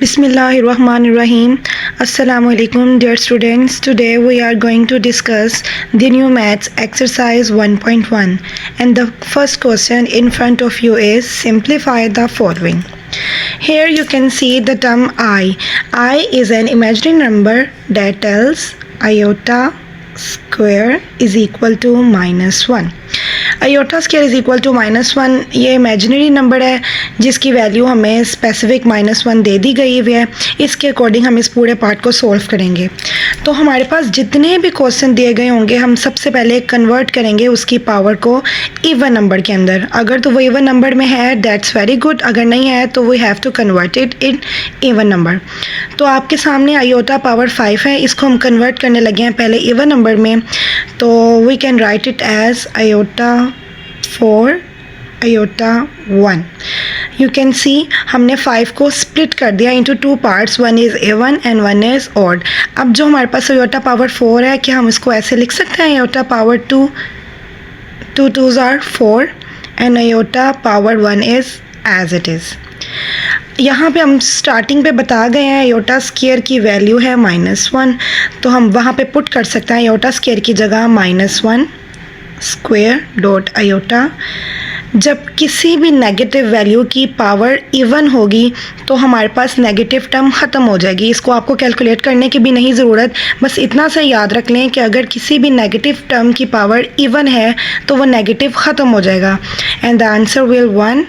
Bismillahirrahmanirrahim. Assalamu alaikum dear students. Today we are going to discuss the new maths exercise 1.1 and the first question in front of you is simplify the following. Here you can see the term I. I is an imaginary number that tells iota square is equal to -1. Iota square is equal to -1 ये imaginary number है जिसकी value हमें specific -1 दे दी गई हुई है। इसके according हम इस पूरे पार्ट को सॉल्व करेंगे। तो हमारे पास जितने भी क्वेश्चन दिए गए होंगे हम सबसे पहले कन्वर्ट करेंगे उसकी पावर को इवन नंबर के अंदर। अगर तो वो इवन नंबर में है दैट्स वेरी गुड, अगर नहीं है तो we have to convert it in even number. तो आपके सामने आयोटा पावर 5 है, इसको हम कन्वर्ट करने लगे हैं पहले इवन नंबर में। तो we can write it as iota 4 iota 1। You can see हमने 5 को स्प्लिट कर दिया into 2 parts, one is even and one is odd. अब जो हमारे पास आयोटा पावर 4 है, क्या हम इसको ऐसे लिख सकते हैं iota power 2 2s are 4 and iota power 1 is as it is. यहाँ पे हम स्टार्टिंग पे बता गए हैं आयोटा स्क्वायर की वैल्यू है -1, तो हम वहाँ पे पुट कर सकते हैं आयोटा स्क्वायर की जगह -1 स्क्वायर डॉट आयोटा। जब किसी भी नेगेटिव वैल्यू की पावर इवन होगी तो हमारे पास नेगेटिव टर्म ख़त्म हो जाएगी। इसको आपको कैलकुलेट करने की भी नहीं ज़रूरत, बस इतना सा याद रख लें कि अगर किसी भी नेगेटिव टर्म की पावर इवन है तो वो नेगेटिव ख़त्म हो जाएगा। And the answer will 1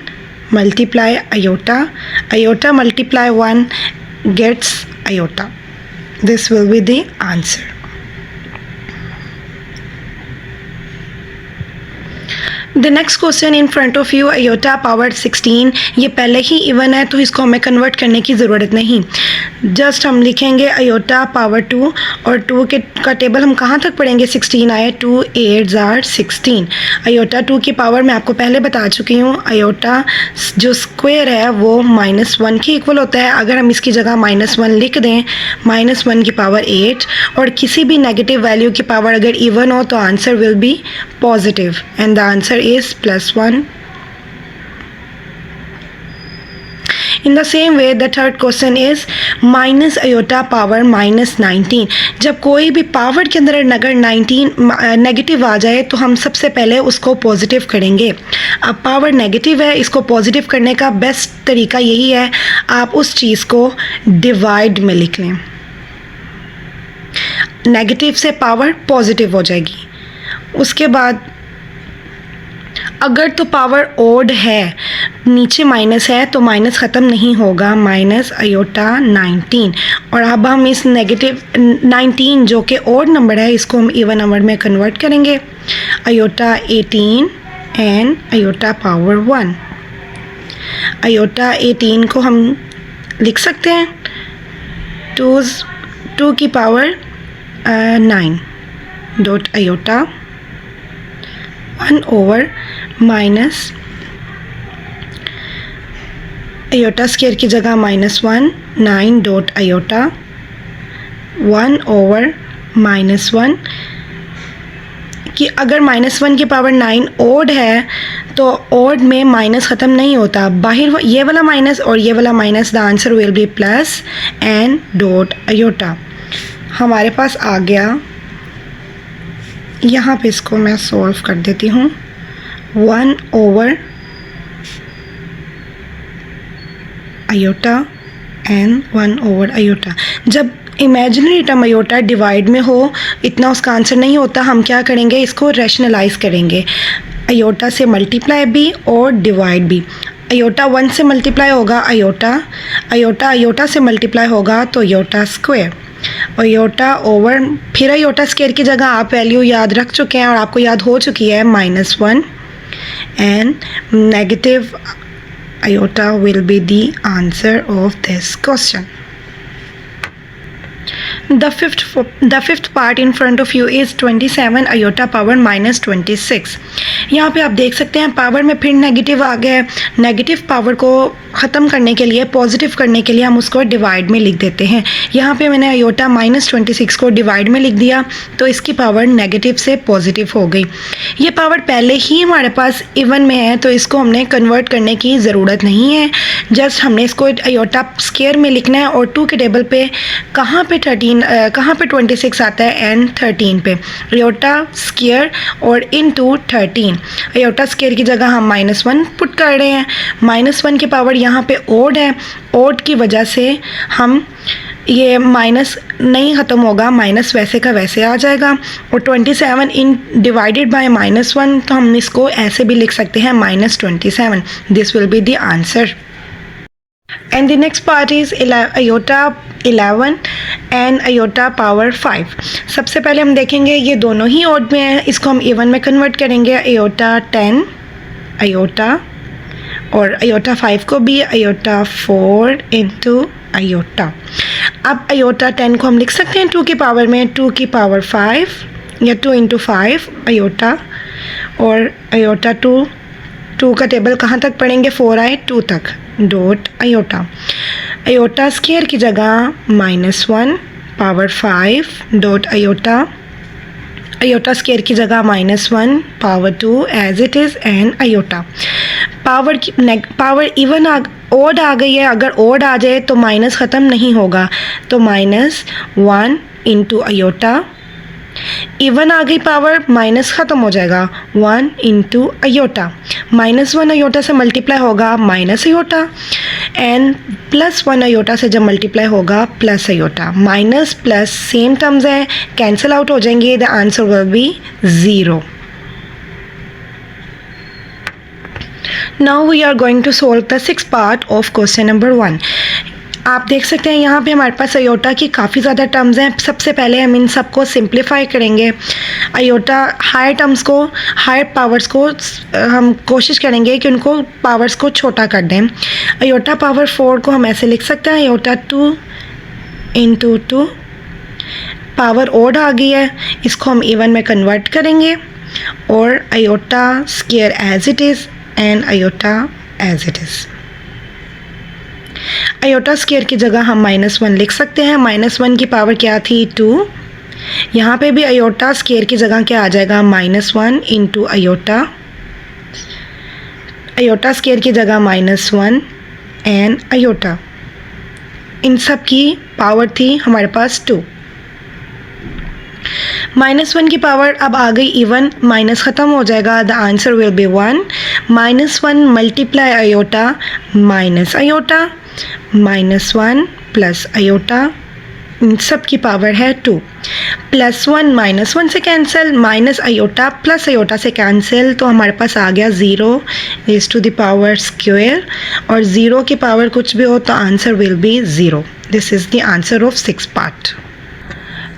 multiply iota. Iota multiply 1 gets iota. This will be the answer. The next question in front of you iota power 16। ये पहले ही इवन है तो इसको हमें कन्वर्ट करने की ज़रूरत नहीं। जस्ट हम लिखेंगे आयोटा पावर 2 और 2 का टेबल हम कहाँ तक पढ़ेंगे, 16 आए, 2 8s are 16। आयोटा 2 की पावर मैं आपको पहले बता चुकी हूँ, आयोटा जो स्क्वायर है वो -1 के इक्वल होता है। अगर हम इसकी जगह -1 लिख दें, -1 की पावर 8, और किसी भी नेगेटिव वैल्यू की पावर अगर इवन हो तो answer will B positive and the answer is +1. In the same way the third question is minus iota power -19। जब कोई भी पावर के अंदर अगर 19 नेगेटिव आ जाए तो हम सबसे पहले उसको पॉजिटिव करेंगे। अब पावर नेगेटिव है, इसको पॉजिटिव करने का बेस्ट तरीका यही है, आप उस चीज़ को डिवाइड में लिख लें। नेगेटिव से पावर पॉजिटिव हो जाएगी। उसके बाद अगर तो पावर ओड है, नीचे माइनस है तो माइनस ख़त्म नहीं होगा, माइनस आयोटा 19। और अब हम इस नेगेटिव 19 जो कि ओड नंबर है इसको हम इवन नंबर में कन्वर्ट करेंगे, iota 18 and iota power 1। Iota 18 को हम लिख सकते हैं 2 की power 9 dot iota 1 over minus iota square की जगह -1 9 डॉट आयोटा 1 ओवर -1 कि अगर -1 की पावर 9 ओड है तो ओड में माइनस ख़त्म नहीं होता, बाहर ये वाला माइनस और ये वाला minus, the answer will B plus and dot iota. हमारे पास आ गया, यहाँ पे इसको मैं सॉल्व कर देती हूँ, 1 over iota and 1 over iota. जब इमेजिनरी टर्म आयोटा डिवाइड में हो इतना उसका आंसर नहीं होता, हम क्या करेंगे, इसको रैशनलाइज करेंगे, आयोटा से मल्टीप्लाई भी और डिवाइड भी। आयोटा 1 से मल्टीप्लाई होगा आयोटा, आयोटा से मल्टीप्लाई होगा तो आयोटा स्क्वायर, आयोटा ओवर फिर आयोटा स्क्वायर की जगह आप वैल्यू याद रख चुके हैं और आपको याद हो चुकी है -1 and negative iota will be the answer of this question. The fifth part in front of you is 27 iota power minus 26. यहाँ पे आप देख सकते हैं पावर में फिर नेगेटिव आ गया है। नेगेटिव पावर को ख़त्म करने के लिए, पॉजिटिव करने के लिए हम उसको डिवाइड में लिख देते हैं। यहाँ पे मैंने आयोटा माइनस 26 को डिवाइड में लिख दिया तो इसकी पावर नेगेटिव से पॉजिटिव हो गई। ये पावर पहले ही हमारे पास इवन में है तो इसको हमने कन्वर्ट करने की ज़रूरत नहीं है। जस्ट हमने इसको आयोटा स्क्वायर में लिखना है और 2 के टेबल पे कहाँ पे 26 आता है, एंड 13 पे आयोटा स्क्वायर और इनटू 13। आयोटा स्क्वायर की जगह हम -1 पुट कर रहे हैं। -1 की पावर यहाँ पे ओड है, ओड की वजह से हम ये माइनस नहीं ख़त्म होगा, माइनस वैसे का वैसे आ जाएगा। और 27 इन डिवाइडेड बाय -1 तो हम इसको ऐसे भी लिख सकते हैं -27। This will be the answer. And the next part is iota 11 and iota power 5। सबसे पहले हम देखेंगे ये दोनों ही ऑड में है, इसको हम इवन में कन्वर्ट करेंगे। iota 10 iota और iota 5 को भी iota 4 into iota। अब iota 10 को हम लिख सकते हैं 2 की पावर में 2 की पावर 5 या 2 into 5 iota, और iota 2 का टेबल कहाँ तक पढ़ेंगे, 4i 2 तक डॉट आयोटा। आयोटा स्क्वायर की जगह -1 power 5 dot iota. Iota square की जगह -1 power 2 as it is and iota. Power even odd आ गई है, अगर ओड आ जाए तो माइनस ख़त्म नहीं होगा तो -1 इंटू आयोटा। इवन आ गई पावर, माइनस ख़त्म हो जाएगा 1 इंटू आयोटा। -1 आयोटा से मल्टीप्लाई होगा माइनस आयोटा, एंड +1 आयोटा से जब मल्टीप्लाई होगा plus iota. Minus plus same terms हैं, कैंसिल आउट हो जाएंगे। The answer will be 0। Now we are going to solve the 6th part of question number 1। आप देख सकते हैं यहाँ पे हमारे पास आयोटा की काफ़ी ज़्यादा टर्म्स हैं। सबसे पहले हम इन सबको सिंप्लीफाई करेंगे। आयोटा हायर टर्म्स को, हायर पावर्स को हम कोशिश करेंगे कि उनको पावर्स को छोटा कर दें। आयोटा पावर 4 को हम ऐसे लिख सकते हैं आयोटा 2 इंटू 2। पावर ओड आ गई है, इसको हम इवन में कन्वर्ट करेंगे, और iota square as it is and iota as it is. Iota square की जगह हम -1 लिख सकते हैं। -1 की पावर क्या थी, 2। यहाँ पे भी आयोटा स्क्वायर की जगह क्या आ जाएगा, -1 इंटू आयोटा। आयोटा स्क्वायर की जगह -1 एंड आयोटा। इन सब की पावर थी हमारे पास 2। -1 की पावर अब आ गई इवन, माइनस ख़त्म हो जाएगा। The answer will be 1। -1 multiply iota minus iota, -1 plus iota, इन सब की पावर है 2। +1 -1 से cancel, minus iota plus iota से कैंसिल, तो हमारे पास आ गया 0 raise to the power square, और 0 की पावर कुछ भी हो तो answer will be 0। This is the answer of 6th part.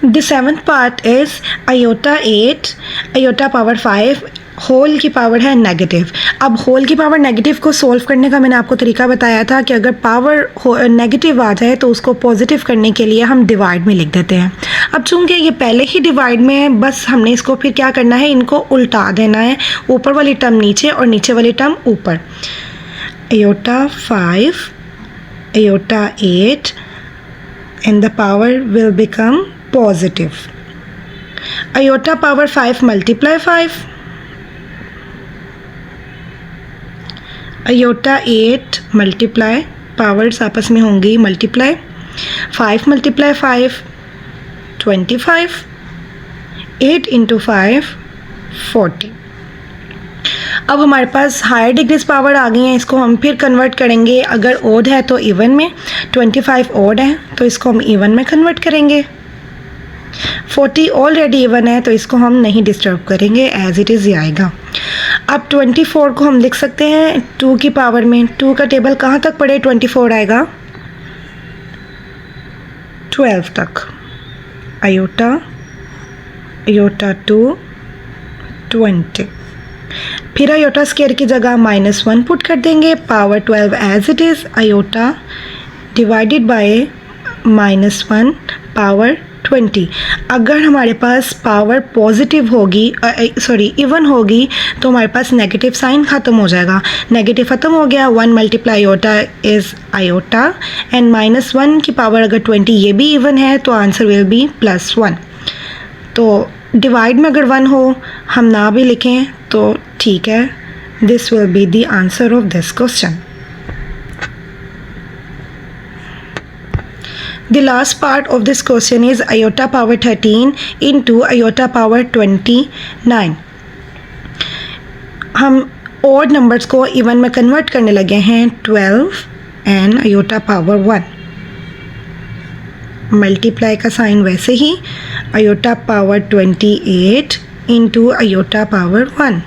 The 7th part is iota 8, iota power 5, whole की पावर है नेगेटिव। अब होल की पावर नेगेटिव को सोल्व करने का मैंने आपको तरीका बताया था कि अगर पावर नेगेटिव आ जाए तो उसको पॉजिटिव करने के लिए हम डिवाइड में लिख देते हैं। अब चूंकि ये पहले ही डिवाइड में है, बस हमने इसको फिर क्या करना है, इनको उल्टा देना है, ऊपर वाली टर्म नीचे और नीचे वाली टर्म ऊपर। Iota 5, iota 8 and the power will become positive. Iota power 5 multiply 5, iota 8 multiply, powers आपस में होंगी मल्टीप्लाई, 5 मल्टीप्लाई 5 25, 8 इंटू 5 40। अब हमारे पास हायर डिग्रीज पावर आ गई हैं, इसको हम फिर कन्वर्ट करेंगे। अगर ओड है तो इवन में, 25 ओड है तो इसको हम इवन में कन्वर्ट करेंगे। 40 ऑलरेडी इवन है तो इसको हम नहीं डिस्टर्ब करेंगे, एज इट इज़ आएगा। अब 24 को हम लिख सकते हैं 2 की पावर में। 2 का टेबल कहाँ तक पढ़े, 24 आएगा 12 तक। आयोटा, आयोटा 2 20, फिर आयोटा स्क्वायर की जगह -1 पुट कर देंगे, power 12 as it is, iota divided by -1 power 20। अगर हमारे पास पावर पॉजिटिव होगी इवन होगी तो हमारे पास नेगेटिव साइन ख़त्म हो जाएगा। नेगेटिव ख़त्म हो गया, 1 multiply iota is iota and -1 की पावर अगर 20 ये भी इवन है तो आंसर विल बी +1। तो डिवाइड में अगर 1 हो हम ना भी लिखें तो ठीक है। This will be the answer of this question. The last part of this question is iota power 13 into iota power 29। हम odd numbers को even में convert करने लगे हैं। 12 and iota power 1। Multiply का sign वैसे ही iota power 28 into iota power 1।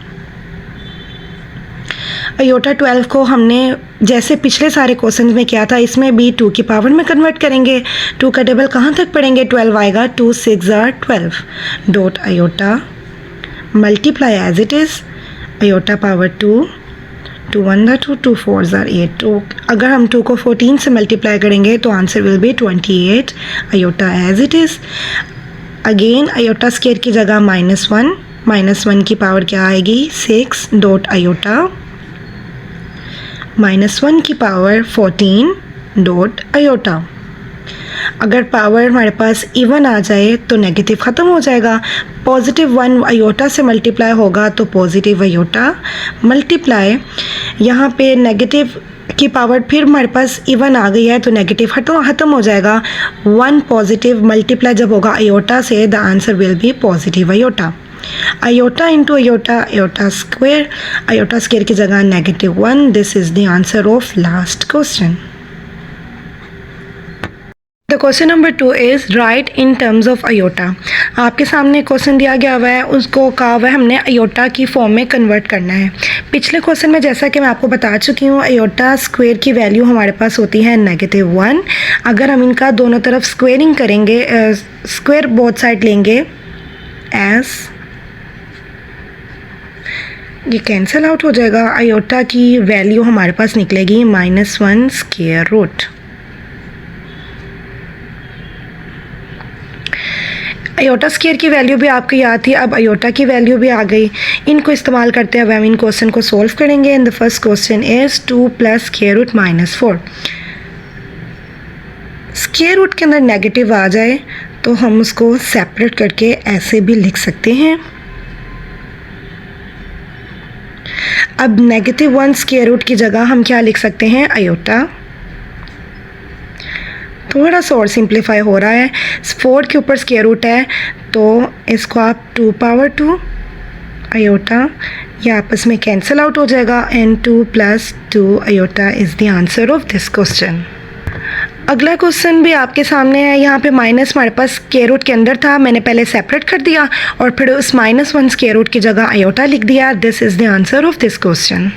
Iota 12 को हमने जैसे पिछले सारे क्वेश्चन में किया था इसमें भी 2 की पावर में कन्वर्ट करेंगे। 2 का टेबल कहाँ तक पढ़ेंगे? 12 आएगा। 2 6 are 12 dot iota multiply as it is iota power 2 2 1 2 2 4 are 8। तो अगर हम 2 को 14 से मल्टीप्लाई करेंगे तो answer will be 28 iota as it is. Again iota square की जगह -1 की पावर क्या आएगी? 6 डॉट आयोटा -1 की पावर 14 डॉट आयोटा। अगर पावर हमारे पास इवन आ जाए तो नेगेटिव ख़त्म हो जाएगा। पॉजिटिव 1 आयोटा से मल्टीप्लाई होगा तो पॉजिटिव आयोटा मल्टीप्लाई, यहाँ पे नेगेटिव की पावर फिर हमारे पास इवन आ गई है तो नेगेटिव ख़त्म हो जाएगा। 1 पॉजिटिव मल्टीप्लाई जब होगा आयोटा से the answer will B positive iota. Iota into iota, iota square की जगह -1। This is the answer of last question. The question number 2 is right in terms of iota. आपके सामने क्वेश्चन दिया गया हुआ है, उसको कहा हुआ है हमने आयोटा की फॉर्म में कन्वर्ट करना है। पिछले क्वेश्चन में जैसा कि मैं आपको बता चुकी हूँ आयोटा स्क्वायर की वैल्यू हमारे पास होती है -1। अगर हम इनका दोनों तरफ स्क्वेयरिंग करेंगे, स्क्वायर बोथ साइड लेंगे एज, ये कैंसिल आउट हो जाएगा। आयोटा की वैल्यू हमारे पास निकलेगी -1 स्क्वायर रूट। आयोटा स्क्वायर की वैल्यू भी आपको याद थी, अब आयोटा की वैल्यू भी आ गई। इनको इस्तेमाल करते हुए हम इन क्वेश्चन को सॉल्व करेंगे। And the first question is 2 + square root -4। Square root के अंदर नेगेटिव आ जाए तो हम उसको सेपरेट करके ऐसे भी लिख सकते हैं। अब -1 स्क्वायर रूट की जगह हम क्या लिख सकते हैं? आयोटा। थोड़ा सा और सिंप्लीफाई हो रहा है। 4 के ऊपर स्क्वायर रूट है तो इसको आप 2 पावर 2 आयोटा, ये आपस में कैंसिल आउट हो जाएगा and 2 + 2 iota is the answer of this question. अगला क्वेश्चन भी आपके सामने है। यहाँ पे माइनस हमारे पास स्क्वायर रूट के अंदर था, मैंने पहले सेपरेट कर दिया और फिर उस -1 स्क्वायर रूट की जगह आयोटा लिख दिया। This is the answer of this question.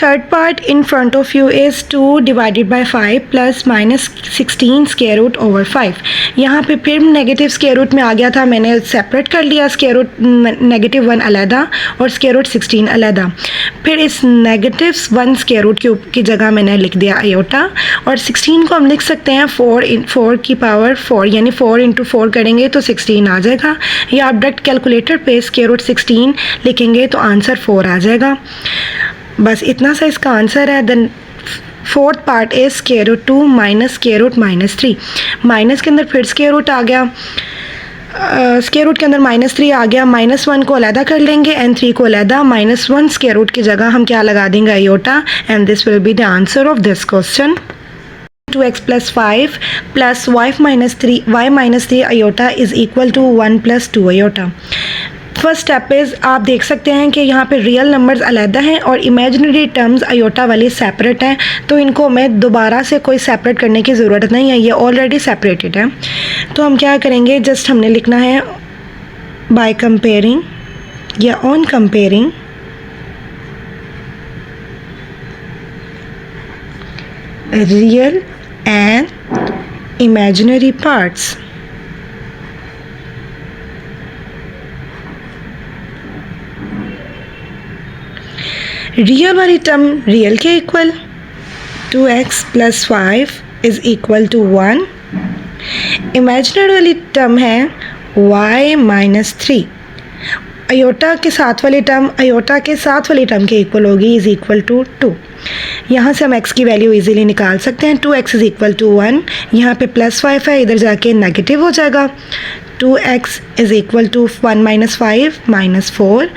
Third part in front of you is 2 divided by 5 + -16 square root over 5। यहाँ पे फिर नेगेटिव स्क्वायर रूट में आ गया था, मैंने सेपरेट कर लिया। स्क्वायर रूट -1 अलहदा और स्क्वायर रूट 16 अलहदा। फिर इस -1 स्क्वायर रूट की जगह मैंने लिख दिया आयोटा और 16 को हम लिख सकते हैं 4 की पावर 4, यानी 4 × 4 करेंगे तो 16 आ जाएगा। या आप डायरेक्ट कैलकुलेटर पे स्क्वायर रूट 16 लिखेंगे तो आंसर 4 आ जाएगा। बस इतना सा इसका आंसर है। Then fourth part is square root 2 - square root -3। Minus के अंदर फिर स्क्वायर रूट आ गया, स्क्वायर रूट के अंदर -3 आ गया। -1 को अलहदा कर लेंगे एंड 3 को अलहदा। -1 स्क्वायर रूट की जगह हम क्या लगा देंगे? Iota. And this will be the answer of this question. 2x + 5 + y - 3 iota is equal to 1 + 2 iota. First step is आप देख सकते हैं कि यहाँ पे रियल नंबर्स अलहदा हैं और इमेजिनरी टर्म्स आयोटा वाली सेपरेट हैं, तो इनको हमें दोबारा से कोई सेपरेट करने की ज़रूरत नहीं है, ये ऑलरेडी सेपरेटेड है। तो हम क्या करेंगे, जस्ट हमने लिखना है बाय कंपेयरिंग या on comparing real and imaginary parts. Real वाली टर्म रियल के equal 2x + 5 is equal to 1 imaginary वाली टर्म है y माइनस 3, अयोटा के साथ वाली टर्म अयोटा के साथ वाली टर्म के इक्वल होगी, इज इक्वल टू 2। यहाँ से हम x की वैल्यू इजीली निकाल सकते हैं। 2x इज इक्वल टू 1, यहाँ पे +5 है, इधर जाके नेगेटिव हो जाएगा। 2x is equal to 1 minus 5 minus 4,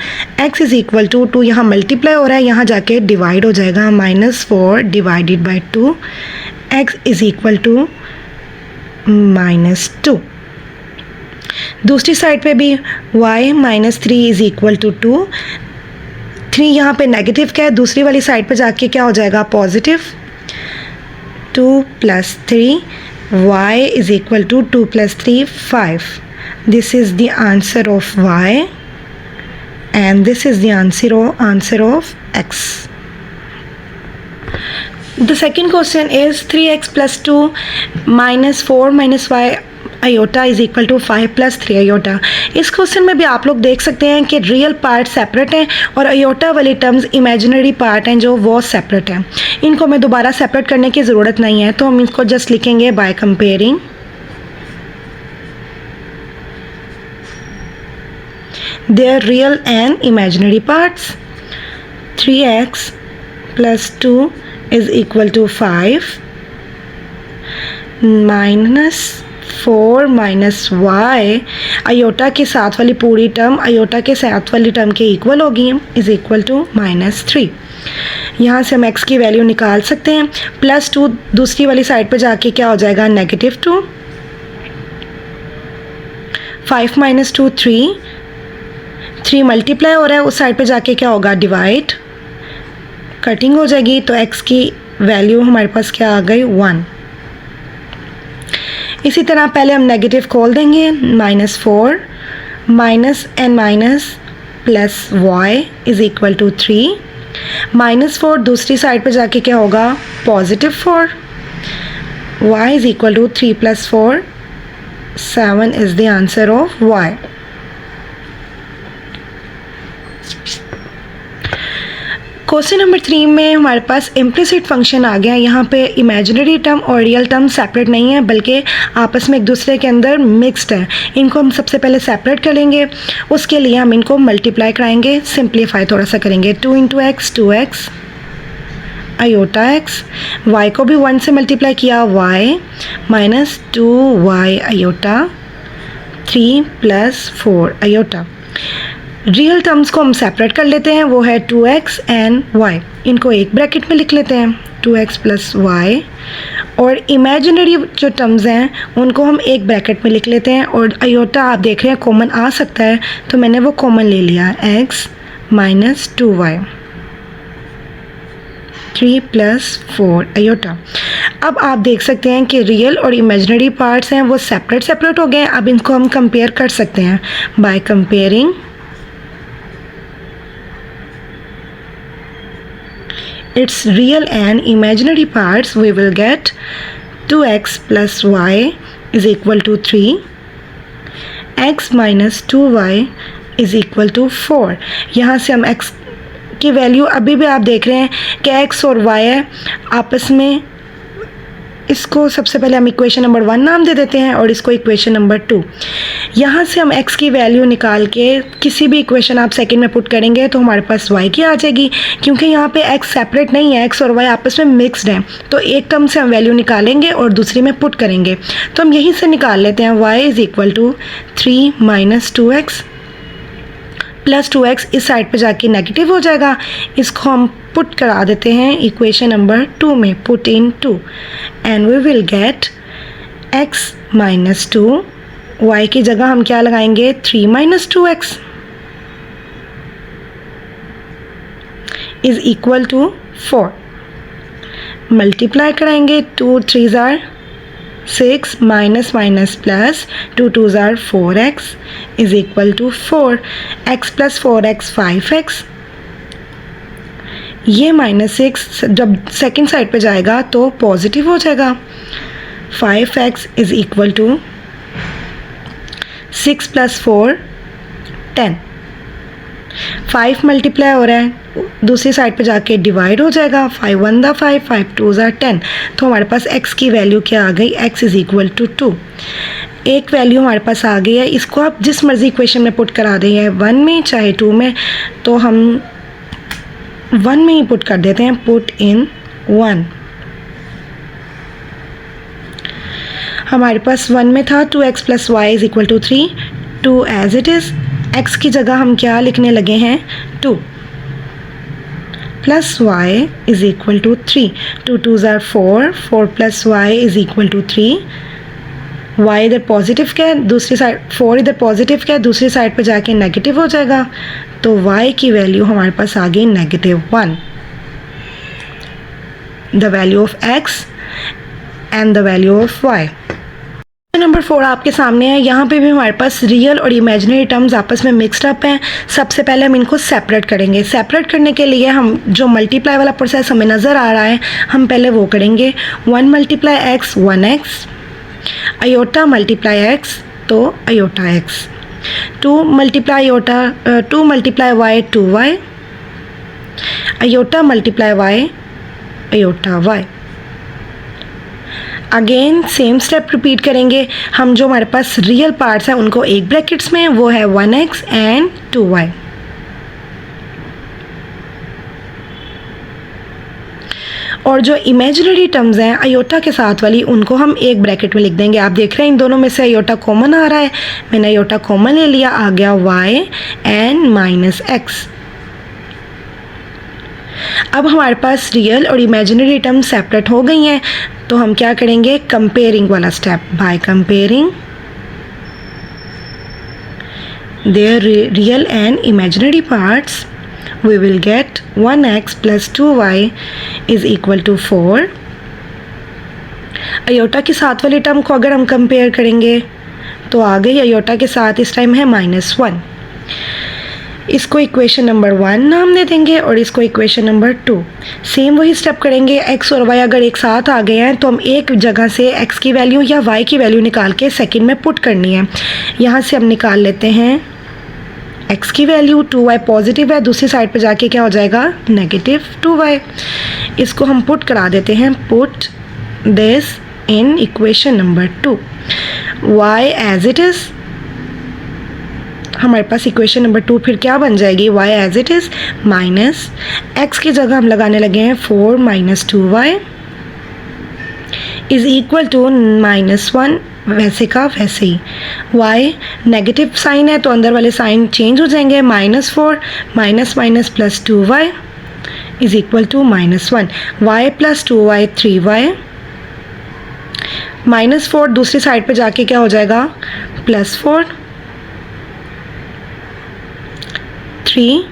x is equal to 2, यहाँ मल्टीप्लाई हो रहा है, यहाँ जाके डिवाइड हो जाएगा, -4 divided by 2, x is equal to -2। दूसरी साइड पे भी y minus 3 is equal to 2, 3 यहाँ पे नेगेटिव का है, दूसरी वाली साइड पे जाके क्या हो जाएगा, positive. 2 plus 3, y is equal to 2 plus 3 5। This is the answer of y and this is the answer of x. The second question is 3x plus 2 minus 4 minus y iota is equal to 5 plus 3 iota. इस question में भी आप लोग देख सकते हैं कि real part separate हैं और आयोटा वाली टर्म्स इमेजिनरी पार्ट हैं जो वो सेपरेट हैं। इनको मैं दोबारा सेपरेट करने की ज़रूरत नहीं है, तो हम इसको जस्ट लिखेंगे by comparing. Their real and imaginary parts. 3x plus 2 is equal to 5 minus 4 minus y, iota के साथ वाली पूरी टर्म आयोटा के साथ वाली टर्म के इक्वल होगी, इज इक्वल टू -3। यहाँ से हम x की वैल्यू निकाल सकते हैं। +2 दूसरी वाली साइड पे जाके क्या हो जाएगा, -2। 5 माइनस 2 3, 3 मल्टीप्लाई हो रहा है, उस साइड पे जाके क्या होगा, डिवाइड, कटिंग हो जाएगी, तो x की वैल्यू हमारे पास क्या आ गई, 1। इसी तरह पहले हम नेगेटिव खोल देंगे, -4 minus N minus plus y is equal to 3, -4 दूसरी साइड पे जाके क्या होगा, +4, y is equal to 3 plus 4 7 is the answer of y। Question number 3 में हमारे पास इम्प्लिसिट फंक्शन आ गया। यहाँ पे इमेजिनरी टर्म और रियल टर्म सेपरेट नहीं है, बल्कि आपस में एक दूसरे के अंदर मिक्स्ड है। इनको हम सबसे पहले सेपरेट करेंगे, उसके लिए हम इनको मल्टीप्लाई कराएंगे, सिंप्लीफाई थोड़ा सा करेंगे। 2 into x 2x iota x, y को भी 1 से मल्टीप्लाई किया, y minus 2y iota 3 plus 4 iota. Real terms को हम सेपरेट कर लेते हैं, वो है 2x एंड y, इनको एक ब्रैकेट में लिख लेते हैं, 2x प्लस y, और इमेजिनरी जो टर्म्स हैं उनको हम एक ब्रैकेट में लिख लेते हैं, और आयोटा आप देख रहे हैं कॉमन आ सकता है, तो मैंने वो कॉमन ले लिया, x minus 2y 3 plus 4 iota. अब आप देख सकते हैं कि रियल और इमेजिनरी पार्ट्स हैं वो सेपरेट हो गए। अब इनको हम कंपेयर कर सकते हैं by comparing its real and imaginary parts. We will get 2x plus y is equal to 3, x minus 2y is equal to 4। यहाँ से हम x की वैल्यू अभी भी आप देख रहे हैं कि x और y है आपस में, इसको सबसे पहले हम इक्वेशन नंबर 1 नाम दे देते हैं और इसको इक्वेशन नंबर 2। यहाँ से हम x की वैल्यू निकाल के किसी भी इक्वेशन आप सेकंड में पुट करेंगे तो हमारे पास y की आ जाएगी, क्योंकि यहाँ पे x सेपरेट नहीं है, x और y आपस में मिक्स्ड हैं, तो एक टर्म से हम वैल्यू निकालेंगे और दूसरी में पुट करेंगे। तो हम यहीं से निकाल लेते हैं, y is equal to 3 minus 2x plus 2x, इस साइड पे जाके नेगेटिव हो जाएगा, इसको हम पुट करा देते हैं इक्वेशन नंबर 2 में, put in 2 and we will get x minus 2, y की जगह हम क्या लगाएंगे, 3 minus 2x is equal to 4। Multiply कराएंगे, 2 3 are 6 minus minus plus 2 2 are 4x is equal to 4, x plus 4x 5x, ये -6 जब सेकेंड साइड पे जाएगा तो पॉजिटिव हो जाएगा, 5x is equal to 6 plus 4 10, 5 multiply हो रहा है दूसरी साइड पे जाके डिवाइड हो जाएगा, 5 1 दा 5, 5 2 ज़ा 10। तो हमारे पास x की वैल्यू क्या आ गई, x इज़ इक्वल टू 2। एक वैल्यू हमारे पास आ गई है, इसको आप जिस मर्ज़ी इक्वेशन में पुट करा दें, 1 में चाहे 2 में, तो हम 1 में ही पुट कर देते हैं, पुट इन 1। हमारे पास 1 में था 2x plus Y is equal to 3, 2 as it is. x की जगह हम क्या लिखने लगे हैं, 2 plus Y is equal to 3, 2 2 ज़ार 4, 4 plus Y is equal to 3। y इधर पॉजिटिव क्या है, दूसरी साइड 4 इधर पॉजिटिव क्या है, दूसरी साइड पे जाके नेगेटिव हो जाएगा, तो y की वैल्यू हमारे पास आ गई -1। The value of x and the value of y। Number 4 आपके सामने है। यहाँ पे भी हमारे पास रियल और इमेजिनरी टर्म्स आपस में मिक्सड अप हैं। सबसे पहले हम इनको सेपरेट करेंगे। सेपरेट करने के लिए हम जो मल्टीप्लाई वाला प्रोसेस हमें नज़र आ रहा है, हम पहले वो करेंगे। 1 multiply x 1x, iota multiply x तो iota x, 2 multiply y 2y, iota multiply y iota y। Again same step repeat करेंगे। हम जो हमारे पास रियल पार्ट्स हैं उनको एक ब्रैकेट्स में, वो है 1x एंड 2y। और जो इमेजिनरी टर्म्स हैं अयोटा के साथ वाली, उनको हम एक ब्रैकेट में लिख देंगे। आप देख रहे हैं इन दोनों में से अयोटा कॉमन आ रहा है, मैंने अयोटा कॉमन ले लिया, आ गया y एंड -x। अब हमारे पास रियल और इमेजिनरी टर्म सेपरेट हो गई हैं, तो हम क्या करेंगे, कंपेयरिंग वाला step. Bye comparing their real and imaginary parts we will get 1x plus 2y is equal to 4। Aorta के साथ वाले टर्म को अगर हम कंपेयर करेंगे तो आ गई अयोटा के साथ इस टाइम है -1। इसको इक्वेशन नंबर 1 नाम दे देंगे और इसको इक्वेशन नंबर 2। सेम वही स्टेप करेंगे। x और y अगर एक साथ आ गए हैं तो हम एक जगह से x की वैल्यू या y की वैल्यू निकाल के सेकंड में पुट करनी है। यहाँ से हम निकाल लेते हैं x की वैल्यू, 2y पॉजिटिव है, दूसरी साइड पे जाके क्या हो जाएगा, -2y। इसको हम पुट करा देते हैं, put this in equation number 2, y as it is. हमारे पास इक्वेशन नंबर 2 फिर क्या बन जाएगी, y as it is minus x की जगह हम लगाने लगे हैं 4 - 2y इज़ इक्वल टू -1, वैसे का वैसे ही। y नेगेटिव साइन है तो अंदर वाले साइन चेंज हो जाएंगे, -4 minus plus 2y is equal to -1, y plus 2y 3y, -4 दूसरी साइड पे जाके क्या हो जाएगा, +4, 3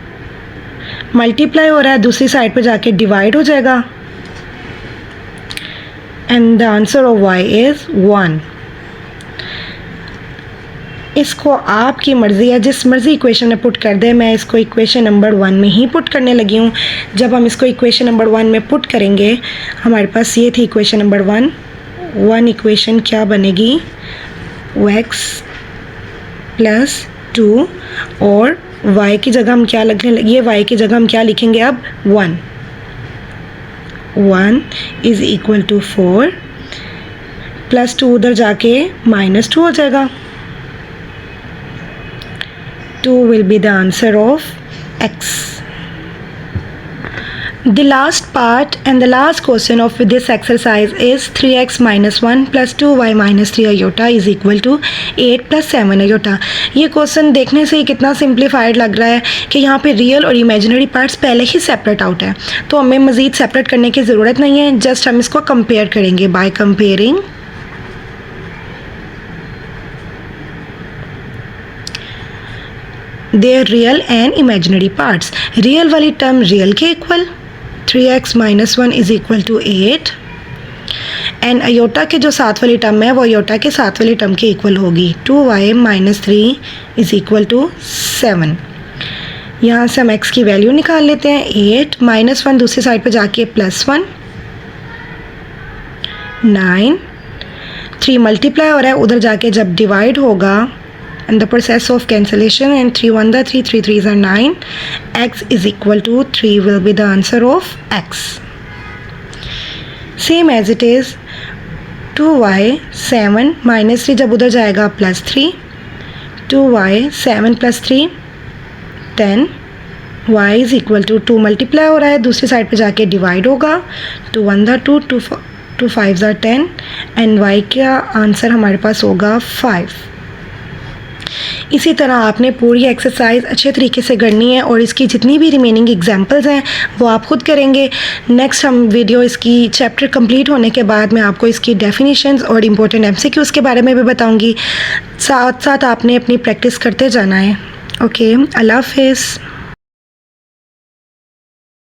मल्टीप्लाई हो रहा है, दूसरी साइड पे जाके डिवाइड हो जाएगा, and the answer of y is 1। इसको आपकी मर्ज़ी है, जिस मर्ज़ी इक्वेशन में पुट कर दे। मैं इसको इक्वेशन नंबर 1 में ही पुट करने लगी हूँ। जब हम इसको इक्वेशन नंबर 1 में पुट करेंगे, हमारे पास ये थी इक्वेशन नंबर 1 इक्वेशन क्या बनेगी, x प्लस 2 और y की जगह हम क्या लिखने लगे, y की जगह हम क्या लिखेंगे अब, 1 इज़ इक्वल टू 4 प्लस 2 उधर जाके -2 हो जाएगा, 2 will be the answer of x। The last part and the last question of this exercise is 3x - 1 plus 2y - 3 iota is equal to 8 plus 7 iota। ये क्वेश्चन देखने से ही कितना simplified लग रहा है कि यहाँ पे रियल और इमेजिनरी पार्ट्स पहले ही सेपरेट आउट है, तो हमें मज़ीद सेपरेट करने की ज़रूरत नहीं है। जस्ट हम इसको कंपेयर करेंगे by comparing their real and imaginary parts. Real वाली टर्म रियल के equal, 3x - 1 is equal to 8, and iota के जो साथ वाली टर्म है वो अयोटा के साथ वाली टर्म के इक्वल होगी, 2y - 3 इज़ इक्वल टू 7। यहाँ से हम x की वैल्यू निकाल लेते हैं, 8 -1 दूसरी साइड पे जाके +1, 9, 3 मल्टीप्लाई हो रहा है, उधर जाके जब डिवाइड होगा and the process of cancellation, and 3 1 the 3 3 3s are 9. X is equal to 3 will be the answer of X. Same as it is 2y 7 minus 3 जब उधर जाएगा plus 3, 2y 7 plus 3 10, y is equal to 2 multiply हो रहा है, दूसरी side पे जाके divide होगा, 2 1 the 2, 2 5s are 10 and y का आंसर हमारे पास होगा 5. इसी तरह आपने पूरी एक्सरसाइज अच्छे तरीके से करनी है और इसकी जितनी भी रिमेनिंग एग्जांपल्स हैं वो आप खुद करेंगे. नेक्स्ट हम वीडियो इसकी चैप्टर कंप्लीट होने के बाद मैं आपको इसकी डेफिनेशंस और इम्पोर्टेंट एमसीक्यूज़ के बारे में भी बताऊंगी. साथ साथ आपने अपनी प्रैक्टिस करते जाना है. ओके, अल्लाह हाफिज़.